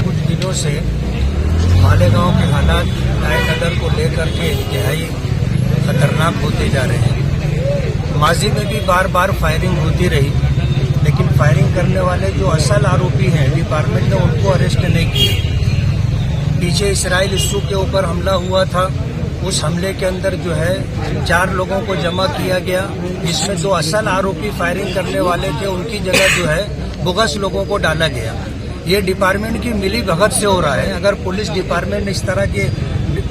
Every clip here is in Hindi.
कुछ दिनों से मालेगांव के हालात लॉ एंड ऑर्डर को लेकर के इंतहाई खतरनाक होते जा रहे हैं। माजी में भी बार बार फायरिंग होती रही, लेकिन फायरिंग करने वाले जो असल आरोपी हैं डिपार्टमेंट ने उनको अरेस्ट नहीं किया। पीछे इसराइल इशू के ऊपर हमला हुआ था, उस हमले के अंदर जो है 4 लोगों को जमा किया गया, जिसमें 2 असल आरोपी फायरिंग करने वाले थे, उनकी जगह जो है बोगस लोगों को डाला गया। ये डिपार्टमेंट की मिली भगत से हो रहा है। अगर पुलिस डिपार्टमेंट इस तरह की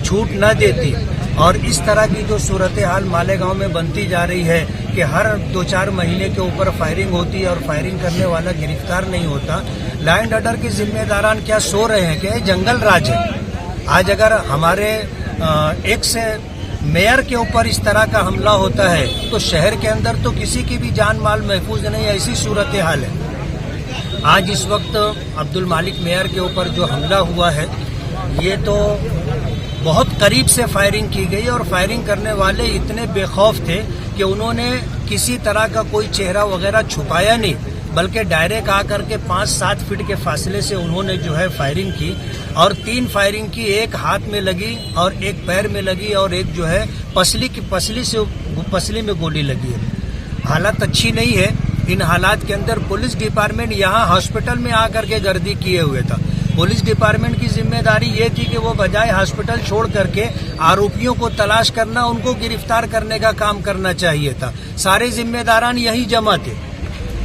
छूट न देती और इस तरह की जो सूरत हाल मालेगांव में बनती जा रही है कि हर 2-4 महीने के ऊपर फायरिंग होती है और फायरिंग करने वाला गिरफ्तार नहीं होता, लॉ एंड ऑर्डर के जिम्मेदारान क्या सो रहे हैं कि जंगल राज है। आज अगर हमारे एक से मेयर के ऊपर इस तरह का हमला होता है तो शहर के अंदर तो किसी की भी जान माल महफूज नहीं, ऐसी सूरत हाल है। आज इस वक्त अब्दुल मालिक मेयर के ऊपर जो हमला हुआ है, ये तो बहुत करीब से फायरिंग की गई और फायरिंग करने वाले इतने बेखौफ थे कि उन्होंने किसी तरह का कोई चेहरा वगैरह छुपाया नहीं, बल्कि डायरेक्ट आकर के 5-7 फीट के फासले से उन्होंने जो है फायरिंग की और 3 फायरिंग की, एक हाथ में लगी और एक पैर में लगी और एक जो है पसली में गोली लगी है। हालत अच्छी नहीं है। इन हालात के अंदर पुलिस डिपार्टमेंट यहाँ हॉस्पिटल में आकर के गर्दी किए हुए था। पुलिस डिपार्टमेंट की जिम्मेदारी ये थी कि वो बजाय हॉस्पिटल छोड़ करके आरोपियों को तलाश करना, उनको गिरफ्तार करने का काम करना चाहिए था। सारे जिम्मेदारान यही जमा थे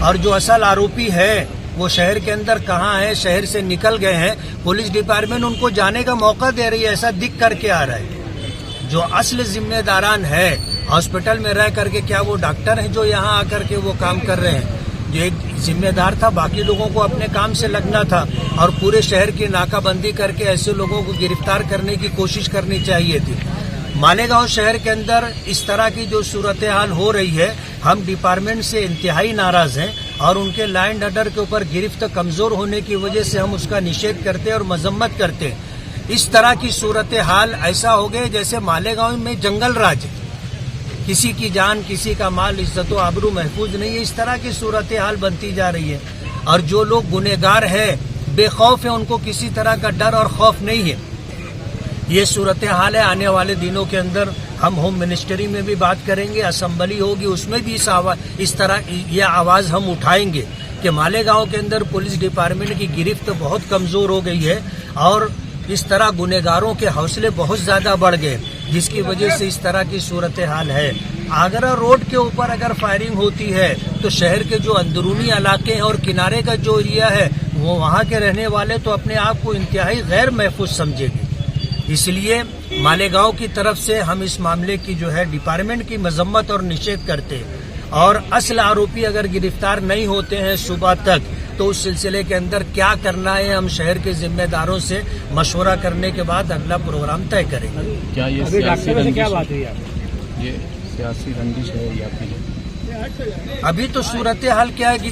और जो असल आरोपी है वो शहर के अंदर कहाँ है, शहर से निकल गए हैं। पुलिस डिपार्टमेंट उनको जाने का मौका दे रही है, ऐसा दिख करके आ रहा है। जो असल जिम्मेदारान है हॉस्पिटल में रह करके, क्या वो डॉक्टर हैं जो यहाँ आकर के वो काम कर रहे हैं? जो एक जिम्मेदार था, बाकी लोगों को अपने काम से लगना था और पूरे शहर की नाकाबंदी करके ऐसे लोगों को गिरफ्तार करने की कोशिश करनी चाहिए थी। मालेगांव शहर के अंदर इस तरह की जो सूरत हाल हो रही है, हम डिपार्टमेंट से इंतहाई नाराज हैं और उनके लॉ एंड ऑर्डर के ऊपर गिरफ्त कमजोर होने की वजह से हम उसका निषेध करते और मजम्मत करते। इस तरह की सूरत हाल ऐसा हो गए जैसे मालेगांव में जंगल राज है, किसी की जान, किसी का माल, इज्जत व आबरू महफूज नहीं है। इस तरह की सूरत हाल बनती जा रही है और जो लोग गुनहगार है, बेखौफ है, उनको किसी तरह का डर और खौफ नहीं है। ये सूरत हाल है। आने वाले दिनों के अंदर हम होम मिनिस्ट्री में भी बात करेंगे, असेंबली होगी, उसमें भी इस तरह ये आवाज हम उठाएंगे कि मालेगांव के अंदर पुलिस डिपार्टमेंट की गिरफ्त बहुत कमजोर हो गई है और इस तरह गुनहगारों के हौसले बहुत ज्यादा बढ़ गए, जिसकी वजह से इस तरह की सूरत हाल है। आगरा रोड के ऊपर अगर फायरिंग होती है तो शहर के जो अंदरूनी इलाके हैं और किनारे का जो एरिया है, वो वहाँ के रहने वाले तो अपने आप को इंतहाई गैर महफूज समझेंगे। इसलिए मालेगांव की तरफ से हम इस मामले की जो है डिपार्टमेंट की मजम्मत और निषेध करते हैं और असल आरोपी अगर गिरफ्तार नहीं होते हैं सुबह तक, तो उस सिलसिले के अंदर क्या करना है हम शहर के जिम्मेदारों से मशवरा करने के बाद अगला प्रोग्राम तय करेंगे। क्या ये सियासी रंजिश, क्या बात है ये सियासी रंजिश है या फिर? अभी तो सूरत हाल क्या है कि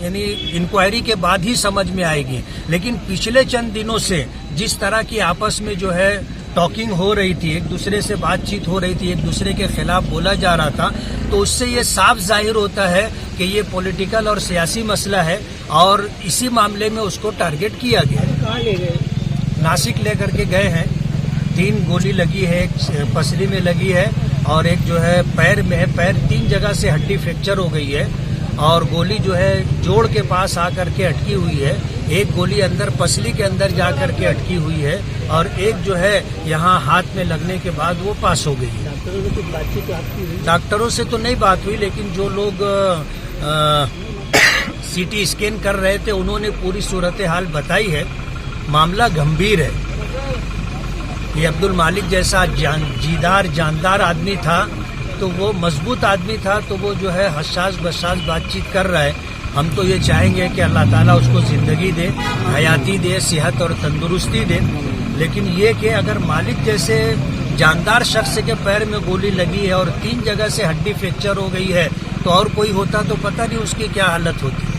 यानी इंक्वायरी के बाद ही समझ में आएगी, लेकिन पिछले चंद दिनों से जिस तरह की आपस में जो है टॉकिंग हो रही थी, एक दूसरे से बातचीत हो रही थी, एक दूसरे के खिलाफ बोला जा रहा था, तो उससे ये साफ जाहिर होता है कि ये पॉलिटिकल और सियासी मसला है और इसी मामले में उसको टारगेट किया गया। कहाँ ले गए? नासिक लेकर के गए हैं। 3 गोली लगी है, एक पसली में लगी है और एक जो है पैर में है, पैर 3 जगह से हड्डी फ्रैक्चर हो गई है और गोली जो है जोड़ के पास आकर के अटकी हुई है। एक गोली अंदर पसली के अंदर जाकर के अटकी हुई है और एक जो है यहाँ हाथ में लगने के बाद वो पास हो गई है। डॉक्टरों से कुछ बातचीत आपकी हुई? डॉक्टरों से तो नहीं बात हुई, लेकिन जो लोग सीटी स्कैन कर रहे थे उन्होंने पूरी सूरत हाल बताई है। मामला गंभीर है। ये अब्दुल मालिक जैसा जानदार आदमी था, तो वो मजबूत आदमी था, तो वो जो है हसास बसास बातचीत कर रहा है। हम तो ये चाहेंगे कि अल्लाह ताला उसको जिंदगी दे, हयाती दे, सेहत और तंदुरुस्ती दे। लेकिन ये कि अगर मालिक जैसे जानदार शख्स के पैर में गोली लगी है और 3 जगह से हड्डी फ्रैक्चर हो गई है, तो और कोई होता तो पता नहीं उसकी क्या हालत होती।